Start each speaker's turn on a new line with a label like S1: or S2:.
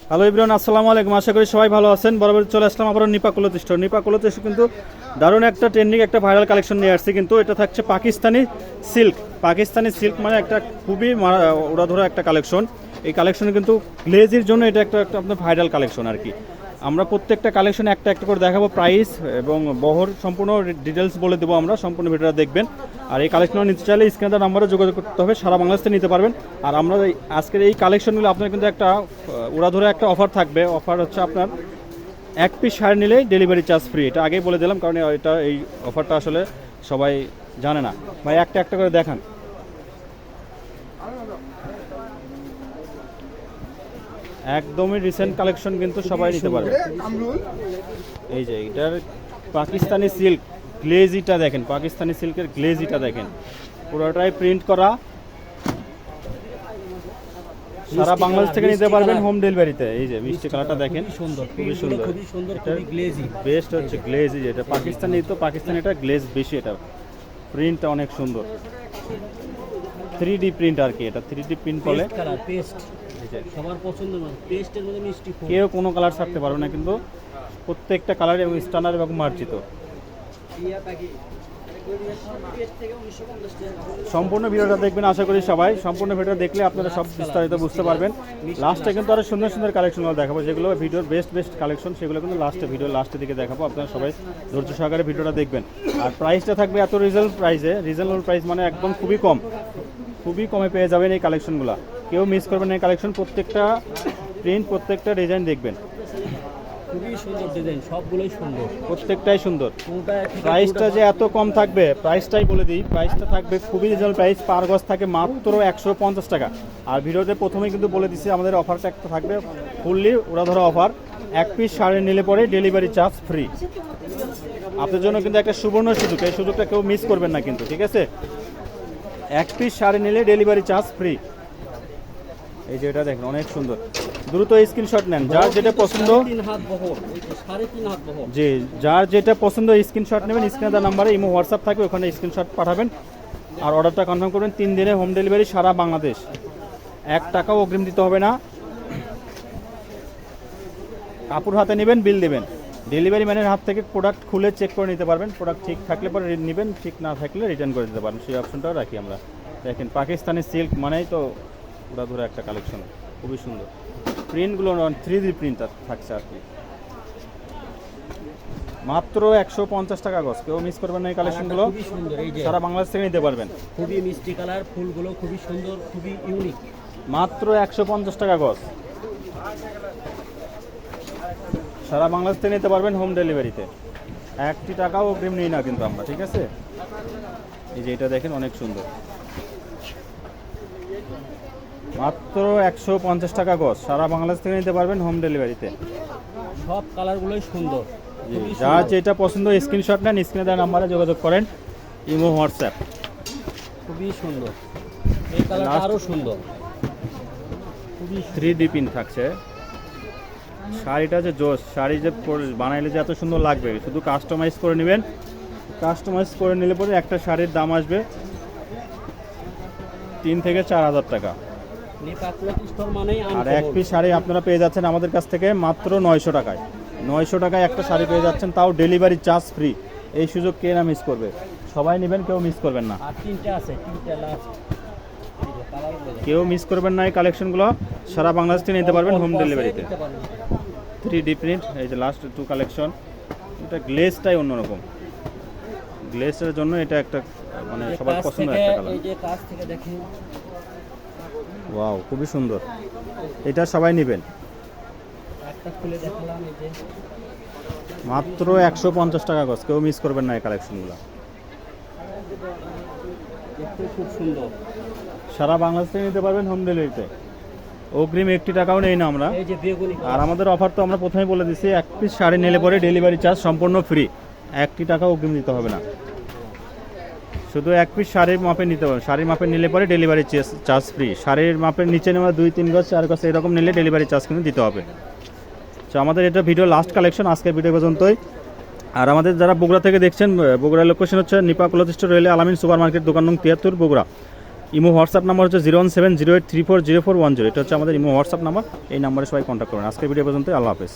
S1: Hello everyone, আসসালামু আলাইকুম। আশা করি সবাই ভালো আছেন। বরাবর চলে আসলাম আবারও Nipa cloth store. Nipa cloth store কিন্তু দারুণ একটা ট্রেন্ডিং একটা ভাইরাল কালেকশন নিয়ে আসছে। কিন্তু এটা থাকছে পাকিস্তানি সিল্ক। পাকিস্তানি সিল্ক মানে একটা খুবই উড়াধরা একটা কালেকশন। এই কালেকশনে কিন্তু গ্লেজির জন্য এটা একটা একটা আপনার ভাইরাল কালেকশন আর কি। আমরা প্রত্যেকটা কালেকশন একটা একটা করে দেখাবো, প্রাইস এবং বহর সম্পূর্ণ ডিটেলস বলে দেবো আমরা। সম্পূর্ণ ভিডিওটা দেখবেন। আর এই কালেকশন নিতে চাইলে স্ক্রিনে নাম্বারে যোগাযোগ করতে হবে, সারা বাংলাদেশ থেকে নিতে পারবেন। আর আমরা আজকের এই কালেকশনগুলো আপনার কিন্তু একটা উড়াধরে একটা অফার থাকবে। অফার হচ্ছে আপনার এক পিস শাড়ি নিলেই ডেলিভারি চার্জ ফ্রি। এটা আগেই বলে দিলাম, কারণ এটা এই অফারটা আসলে সবাই জানে না। ভাই একটা একটা করে দেখান। একদমই রিসেন্ট কালেকশন, কিন্তু সবাই নিতে পারবে। এই যে এটার পাকিস্তানি সিল্ক গ্লেজিটা দেখেন, পাকিস্তানি সিল্কের গ্লেজিটা দেখেন, পুরোটাই প্রিন্ট করা। সারা বাংলাদেশ থেকে নিতে পারবেন হোম ডেলিভারিতে। এই যে মিষ্টি কালারটা দেখেন,
S2: সুন্দর,
S1: খুবই সুন্দর,
S2: খুবই সুন্দর, খুবই গ্লেজি।
S1: বেস্ট হচ্ছে গ্লেজি। এটা পাকিস্তানি, তো পাকিস্তানি এটা গ্লেজ বেশি। এটা প্রিন্টটা অনেক সুন্দর, 3D প্রিন্ট আর কি। এটা 3D প্রিন্ট বলে।
S2: কালার পেস্ট সবার পছন্দ না, পেস্টের মধ্যে মিষ্টি ফুল।
S1: কেউ কোনো কালার ছাড়তে পারবে না, কিন্তু প্রত্যেকটা কালার এবং স্ট্যান্ডার্ড এবং মার্জিত। সম্পূর্ণ ভিডিওটা দেখবেন, আশা করি সবাই সম্পূর্ণ ভিডিও দেখলে আপনারা সব বিস্তারিত বুঝতে পারবেন। লাস্টে কিন্তু আরো সুন্দর সুন্দর কালেকশনগুলো দেখাবো, যেগুলো ভিডিওর বেস্ট কালেকশন, সেগুলো কিন্তু লাস্টের দিকে দেখাবো। আপনারা সবাই ধৈর্য সহকারে ভিডিওটা দেখবেন। আর প্রাইসটা থাকবে এত রিজনেবল প্রাইস, মানে একদম খুবই কমে পেয়ে যাবেন এই কালেকশনগুলো। কেউ মিস করবেন না এই কালেকশন। প্রত্যেকটা প্রিন্ট, প্রত্যেকটা ডিজাইন দেখবেন,
S2: খুবই সুন্দর ডিজাইন, সবগুলোই সুন্দর,
S1: প্রত্যেকটাই সুন্দর। প্রাইসটা যে এত কম থাকবে, প্রাইসটাই বলে দিই। প্রাইসটা থাকবে খুবই রিজনেবল প্রাইস। পার গজ থাকে মাত্র 150 টাকা। আর ভিডিওতে প্রথমেই কিন্তু বলে দিচ্ছি, আমাদের অফারটা একটা থাকবে ফুললি উড়াধরা অফার। এক পিস শাড়ি নিলে পরে ডেলিভারি চার্জ ফ্রি। আপনার জন্য কিন্তু একটা সুবর্ণ সুযোগ, এই সুযোগটা কেউ মিস করবেন না কিন্তু, ঠিক আছে? এক পিস শাড়ি নিলে ডেলিভারি চার্জ ফ্রি। এই যে এটা দেখেন, অনেক সুন্দর। দ্রুত স্ক্রিনশট নেন, যার যেটা পছন্দ। জি, যার যেটা পছন্দ স্ক্রিনশট নেবেন। স্ক্রিনে দেওয়া নাম্বারে ইমো হোয়াটসঅ্যাপ থাকবে, ওখানে স্ক্রিনশট পাঠাবেন। আর অর্ডারটা কনফার্ম করবেন। 3 দিনে হোম ডেলিভারি সারা বাংলাদেশ। 1 টাকাও অগ্রিম দিতে হবে না। কাপড় হাতে নেবেন, বিল দেবেন। ডেলিভারি ম্যানের হাত থেকে প্রোডাক্ট খুলে চেক করে নিতে পারবেন। প্রোডাক্ট ঠিক থাকলে পরে নেবেন, ঠিক না থাকলে রিটার্ন করে দিতে পারেন। সেই অপশনটাও রাখি আমরা। দেখেন, পাকিস্তানি সিল্ক মানেই তো উড়াধুরা একটা কালেকশন, খুবই সুন্দর। প্রিন্টগুলো 3D প্রিন্ট থাকছে আর কি। মাত্র 150 টাকা গজ। কেউ মিস করবেন না এই কালেকশনগুলো। সারা বাংলাদেশ থেকে নিতে পারবেন।
S2: খুবই মিষ্টি কালার, ফুলগুলো খুবই সুন্দর, খুবই ইউনিক।
S1: মাত্র 150 টাকা গজ। সারা বাংলাদেশ থেকে নিতে পারবেন হোম ডেলিভারিতে। 1 টাকাও অগ্রিম নিই না কিন্তু আমরা, ঠিক আছে? এই যে এটা দেখেন, অনেক সুন্দর। মাত্র 150 টাকা গজ। সারা বাংলাদেশ থেকে নিতে পারবেন হোম ডেলিভারিতে।
S2: সব কালারগুলোই সুন্দর।
S1: যার যেটা পছন্দ স্ক্রিনশট নেন, স্ক্রিনে দেওয়া নাম্বারে যোগাযোগ করেন, ইমো হোয়াটসঅ্যাপ।
S2: খুবই সুন্দর, এই কালারটা আরো সুন্দর, খুবই
S1: 3D প্রিন্ট থাকছে। শাড়িটা যে জোস, শাড়ি যে বানাইলে যে এত সুন্দর লাগবে, শুধু কাস্টমাইজ করে নেবেন। কাস্টমাইজ করে নিলে পরে একটা শাড়ির দাম আসবে 3 থেকে 4 হাজার টাকা। আর এক পিস শাড়ি আপনারা পেয়ে যাচ্ছেন আমাদের কাছ থেকে মাত্র 900 টাকায়। 900 টাকায় একটা শাড়ি পেয়ে যাচ্ছেন, তাও ডেলিভারি চার্জ ফ্রি। এই সুযোগ কে না মিস করবে? সবাই নেবেন, কেউ মিস করবেন না। কেউ মিস করবেন না এই কালেকশনগুলো। সারা বাংলাদেশ থেকে নিতে পারবেন হোম ডেলিভারিতে। 3D print. এই যে লাস্ট 2 কালেকশন। এটা গ্লেজটাই অন্যরকম। গ্লেজের জন্য এটা একটা মানে সবার পছন্দের একটা কালার।
S2: এই যে কাছ থেকে দেখেন,
S1: ওয়াও, খুবই সুন্দর। এটা সবাই নেবেন।
S2: একটা খুলে দেখালাম, এই যে
S1: মাত্র 150 টাকা গজ। কেউ মিস করবেন না এই কালেকশনগুলো।
S2: দেখতে খুব সুন্দর।
S1: সারা বাংলাদেশ থেকে নিতে পারবেন হোম ডেলিভারিতে। অগ্রিম 1 টাকাও নেই না আমরা।
S2: এই যে বেগুনি।
S1: আর আমাদের অফার তো আমরা প্রথমেই বলে দিচ্ছি, এক পিস শাড়ি নিলে পরে ডেলিভারি চার্জ সম্পূর্ণ ফ্রি। 1 টাকাও অগ্রিম দিতে হবে না। শুধু এক পিস শাড়ির মাপে নিতে পারবেন। শাড়ির মাপে নিলে পরে ডেলিভারি চার্জ ফ্রি। শাড়ির মাপের নিচে নেওয়া 2-3 গজ 4 গজ এরকম নিলে ডেলিভারি চার্জ কিন্তু দিতে হবে। তো আমাদের এটা ভিডিও লাস্ট কালেকশন, আজকের ভিডিও পর্যন্তই। আর আমাদের যারা বগুড়া থেকে দেখছেন, বগুড়ার লোকেশন হচ্ছে নিপা ক্লথ স্টোর, রেলে আলামিন সুপার মার্কেট, দোকান নং 73, বগুড়া। ইমো হোয়াটসঅ্যাপ নাম্বার হচ্ছে 01708340410। এটা হচ্ছে আমাদের ইমো হোয়াটসঅ্যাপ নাম্বার, এই নাম্বারে সবাই কন্ট্যাক্ট করবেন। আজকের ভিডিও পর্যন্ত, আল্লাহ হাফেজ।